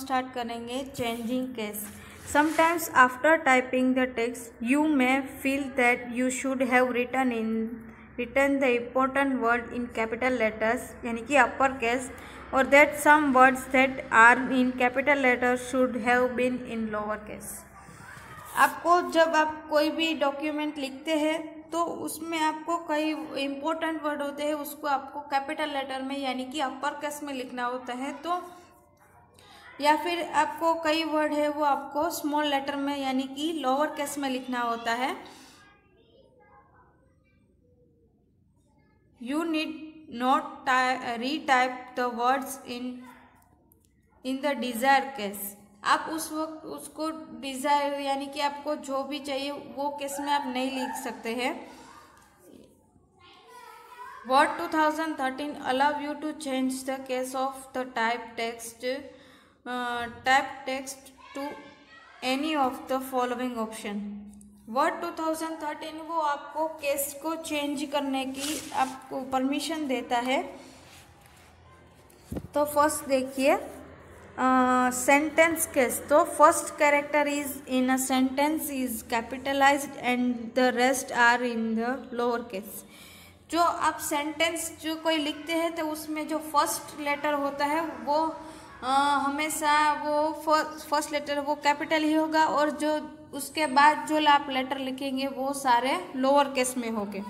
Start करेंगे changing case. Sometimes after typing the text you may feel that you should have written the important word in capital letters यानी कि upper case, और that some words that are in capital letters should have been in lower case. आपको जब आप कोई भी document लिखते हैं तो उसमें आपको कई इम्पोर्टेंट वर्ड होते हैं, उसको आपको कैपिटल लेटर में यानी कि अपर केस में लिखना होता है, तो या फिर आपको कई वर्ड है वो आपको स्मॉल लेटर में यानी कि लोअर केस में लिखना होता है। You need not retype the words in the desire case. आप उस वक्त उसको डिजायर यानी कि आपको जो भी चाहिए वो केस में आप नहीं लिख सकते हैं। Word 2013 allow you to change the case of the type text to any of the following option। Word 2013 वो आपको केस को चेंज करने की आपको परमिशन देता है। तो फर्स्ट देखिए सेंटेंस केस। तो first character is in a sentence is capitalised and the rest are in the lower case. जो आप सेंटेंस जो कोई लिखते हैं तो उसमें जो फर्स्ट लेटर होता है वो हमेशा वो फर्स्ट लेटर वो कैपिटल ही होगा, और जो उसके बाद जो आप लेटर लिखेंगे वो सारे लोअर केस में होंगे।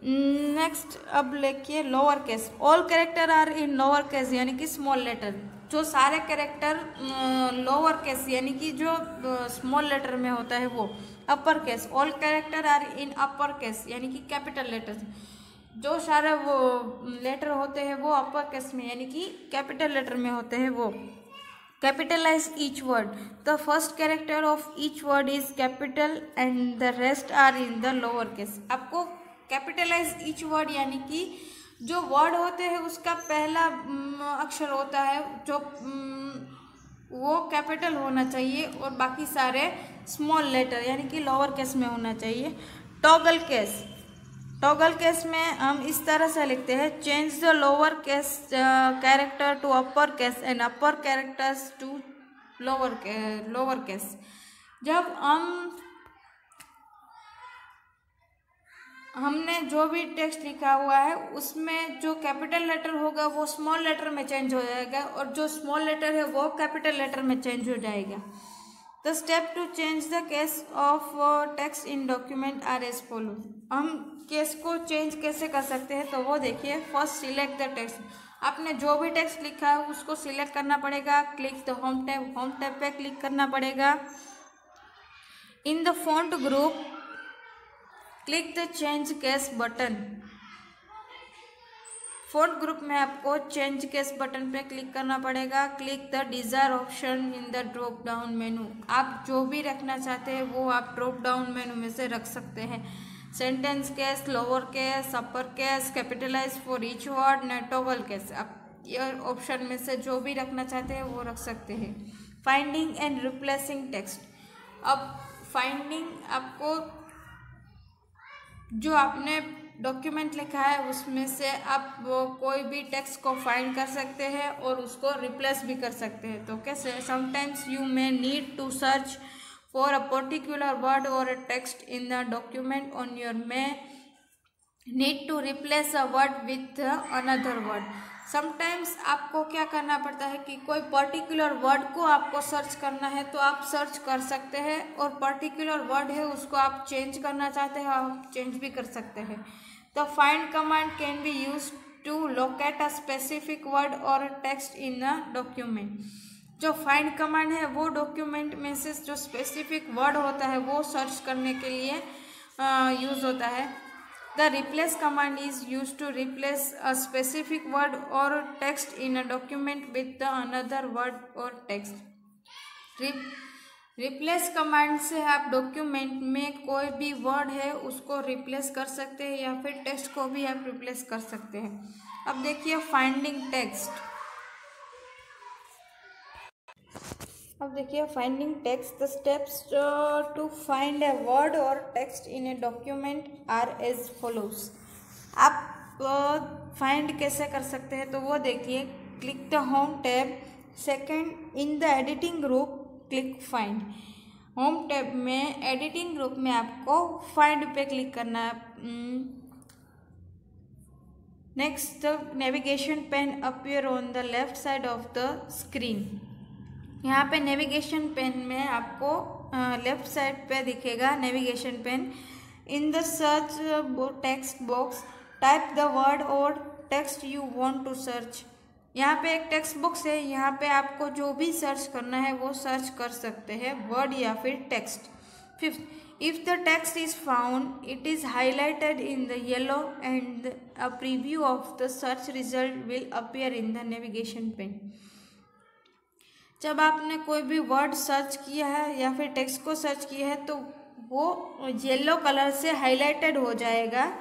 नेक्स्ट अब लिखिए lower case. All character are in lower case यानी कि स्मॉल लेटर। जो सारे कैरेक्टर लोअर केस यानी कि जो स्मॉल लेटर में होता है वो upper case. All character are in upper case यानी कि कैपिटल लेटर। जो सारे वो लेटर होते हैं वो अपर केस में यानी कि कैपिटल लेटर में होते हैं वो। Capitalise each word. The first character of each word is capital and the rest are in the lower case. आपको कैपिटलाइज ईच वर्ड यानी कि जो वर्ड होते हैं उसका पहला अक्षर होता है जो वो कैपिटल होना चाहिए और बाकी सारे स्मॉल लेटर यानी कि लोअर केस में होना चाहिए। Toggle case. टॉगल केस में हम इस तरह से लिखते हैं change the lower case character to upper case and upper characters to lower case. जब हमने जो भी टेक्स्ट लिखा हुआ है उसमें जो कैपिटल लेटर होगा वो स्मॉल लेटर में चेंज हो जाएगा और जो स्मॉल लेटर है वो कैपिटल लेटर में चेंज हो जाएगा। The step to change the case of text in document are as follow. हम केस को चेंज कैसे कर सकते हैं तो वो देखिए। First select the text. आपने जो भी टेक्स्ट लिखा है उसको सिलेक्ट करना पड़ेगा। क्लिक द होम टैब पे क्लिक करना पड़ेगा। In the font group click the change case button. Font group में आपको चेंज केस बटन पे क्लिक करना पड़ेगा। Click the desire option in the drop down menu. आप जो भी रखना चाहते हैं वो आप ड्रॉप डाउन मेनू में से रख सकते हैं। Sentence case, lower case, upper case, capitalize for each word, नेटोवल केस। आप ये ऑप्शन में से जो भी रखना चाहते हैं वो रख सकते हैं। Finding and replacing text. अब फाइंडिंग आपको जो आपने डॉक्यूमेंट लिखा है उसमें से आप कोई भी टेक्स्ट को फाइंड कर सकते हैं और उसको रिप्लेस भी कर सकते हैं। तो कैसे? Sometimes you may need to search for a particular word or a text in the document on your may need to replace a word with another word. Sometimes आपको क्या करना पड़ता है कि कोई पर्टिकुलर वर्ड को आपको सर्च करना है तो आप सर्च कर सकते हैं, और पर्टिकुलर वर्ड है उसको आप चेंज करना चाहते हैं आप चेंज भी कर सकते हैं। The find command can be use to locate a specific word और टेक्स्ट इन अ डॉक्यूमेंट। जो फाइंड कमांड है वो डॉक्यूमेंट में से जो स्पेसिफिक वर्ड होता है वो सर्च करने के लिए यूज होता है। The replace command is used to replace a specific word or text in a document with the another word or text। Replace command से आप डॉक्यूमेंट में कोई भी वर्ड है उसको रिप्लेस कर सकते हैं या फिर टेक्स्ट को भी आप रिप्लेस कर सकते हैं। अब देखिए फाइंडिंग टेक्स्ट। अब देखिए finding text. The steps to find a word और text in a document are as follows. आप फाइंड कैसे कर सकते हैं तो वो देखिए। Click the home tab, second, in the editing group click find. Home tab में एडिटिंग ग्रुप में आपको फाइंड पे क्लिक करना है। Next, the navigation pane appear on the left side of the screen. यहाँ पे नेविगेशन पेन में आपको लेफ्ट साइड पे दिखेगा navigation pane. In the search text box type the word और text you want to search. यहाँ पे एक टेक्स्ट बॉक्स है, यहाँ पे आपको जो भी सर्च करना है वो सर्च कर सकते हैं, वर्ड या फिर text. Fifth, if the text is found it is highlighted in the yellow and a preview of the search result will appear in the navigation pane. जब आपने कोई भी वर्ड सर्च किया है या फिर टेक्स्ट को सर्च किया है तो वो येलो कलर से हाईलाइटेड हो जाएगा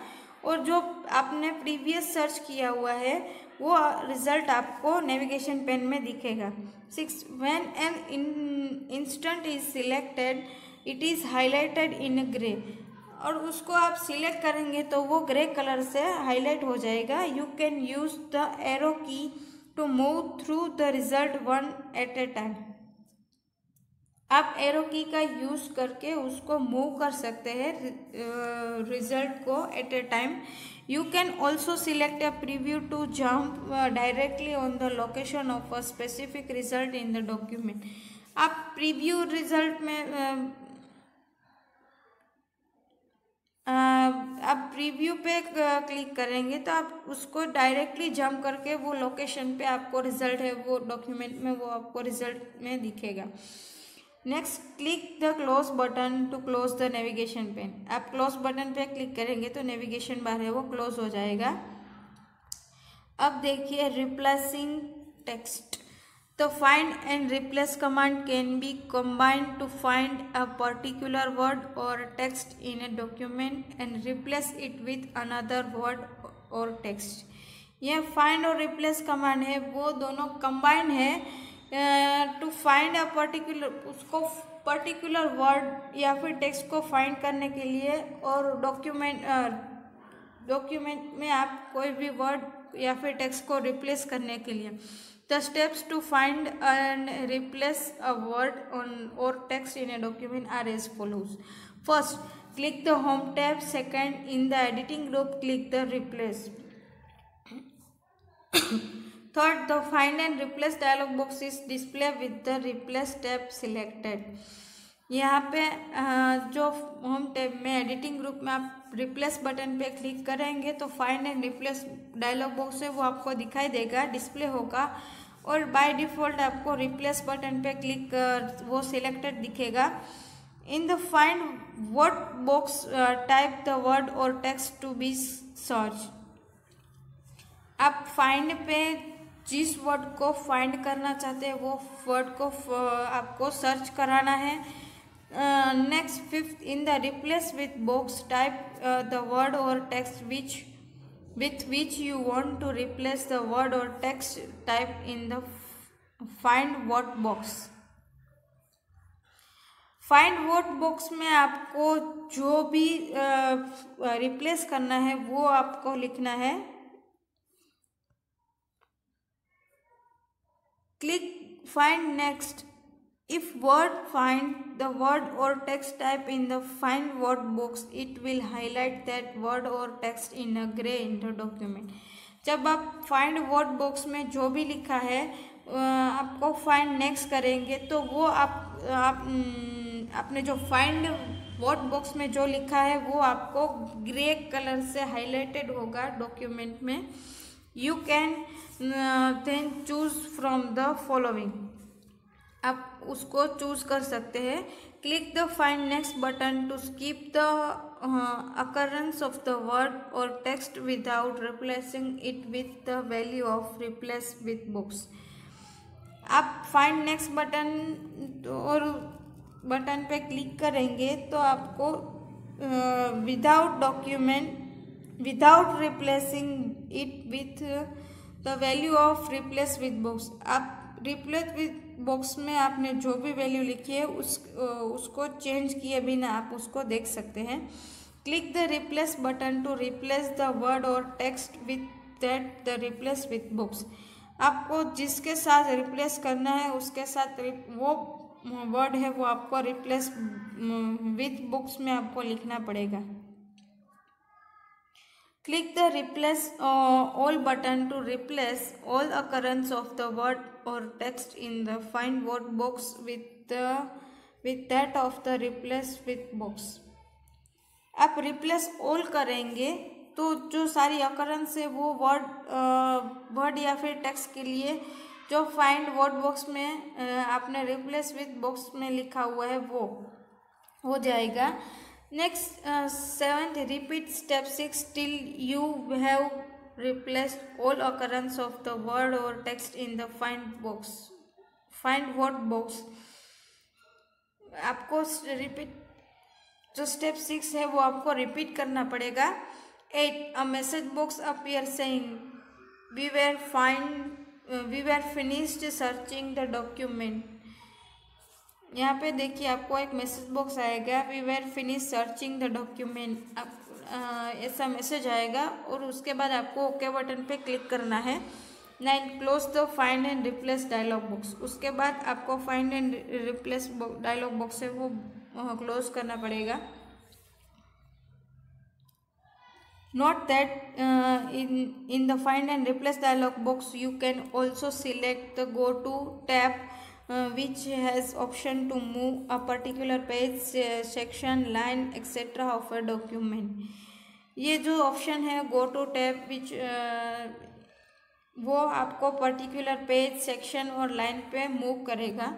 और जो आपने प्रीवियस सर्च किया हुआ है वो रिजल्ट आपको नेविगेशन पेन में दिखेगा। 6, when an instant is selected it is highlighted in grey. और उसको आप सिलेक्ट करेंगे तो वो ग्रे कलर से हाईलाइट हो जाएगा। You can use the arrow key to move through the result one at a time. आप एरो की का यूज़ करके उसको मूव कर सकते हैं रिजल्ट को at a time. You can also select a preview to jump directly on the location of a specific result in the document. आप preview result में आप प्रीव्यू पे क्लिक करेंगे तो आप उसको डायरेक्टली जंप करके वो लोकेशन पे आपको रिजल्ट है वो डॉक्यूमेंट में वो आपको रिजल्ट में दिखेगा। Next, click the close button to close the navigation pane. आप क्लोज बटन पे क्लिक करेंगे तो नेविगेशन बार है वो क्लोज हो जाएगा। अब देखिए replacing text. The find and replace command can be combined to find a particular word or text in a document and replace it with another word or text। यह find और replace command है वो दोनों combine है to find a particular उसको particular word या फिर text को find करने के लिए और document में आप कोई भी word या फिर text को replace करने के लिए। The steps to find and replace a word or text in a document are as follows. First, click the Home tab. Second, in the editing group, click the Replace. Third, the Find and Replace dialog box is displayed with the Replace tab selected. यहाँ पे जो home tab में editing group में आप replace button पे click करेंगे तो find and replace dialog box है वो आपको दिखाई देगा, डिस्प्ले होगा और बाय डिफ़ॉल्ट आपको रिप्लेस बटन पे क्लिक वो सिलेक्टेड दिखेगा। In the find word box type the word और टेक्स्ट टू बी सर्च। आप फाइंड पे जिस वर्ड को फाइंड करना चाहते हैं वो वर्ड को आपको सर्च कराना है। Next, fifth, in the replace with box type the word और text with which you want to replace the word or text type in the find what box। find what box में आपको जो भी replace करना है वो आपको लिखना है। Click find next। if word find the word or text type in the find word box it will highlight that word or text in a gray in the document। जब आप find word box में जो भी लिखा है आपको find next करेंगे तो वो आपने जो find word box में जो लिखा है वो आपको ग्रे कलर से हाईलाइटेड होगा डॉक्यूमेंट में। you can then choose from the following। आप उसको चूज कर सकते हैं। Click the find next button to skip the occurrence of the word और text without replacing it with the value of replace with box. आप find next button or button पे click करेंगे तो आपको without replacing it with the value of replace with box. आप replace with box में आपने जो भी वैल्यू लिखी है उसको चेंज किए बिना आप उसको देख सकते हैं। Click the replace button to replace the word और text with that the replace with box. आपको जिसके साथ रिप्लेस करना है उसके साथ वो वर्ड है वो आपको रिप्लेस विथ बुक्स में आपको लिखना पड़ेगा। Click the replace all button to replace all occurrence of the word or text in the find word box with that of the replace with box। आप रिप्लेस ऑल करेंगे तो जो सारी occurrence है वो वर्ड या फिर टेक्स्ट के लिए जो फाइंड वर्ड बॉक्स में आपने रिप्लेस विथ बॉक्स में लिखा हुआ है वो हो जाएगा। Next 7th, repeat step 6 till you have replaced all occurrence of the word or text in the find word box। आपको रिपीट जो स्टेप 6 है वो आपको रिपीट करना पड़ेगा। 8, a message box appears saying we were finished searching the document। यहाँ पे देखिए आपको एक मैसेज बॉक्स आएगा, we were finish searching the document, ऐसा मैसेज आएगा और उसके बाद आपको ओके बटन पे क्लिक करना है। 9, close the find and replace dialog box. उसके बाद आपको find and replace dialog box है वो क्लोज करना पड़ेगा। Note that in the find and replace dialog box you can also select the go to tab which has option to move a particular page, section, line etc. of a document। ये जो option है go to tab विच वो आपको particular page, section और line पे move करेगा।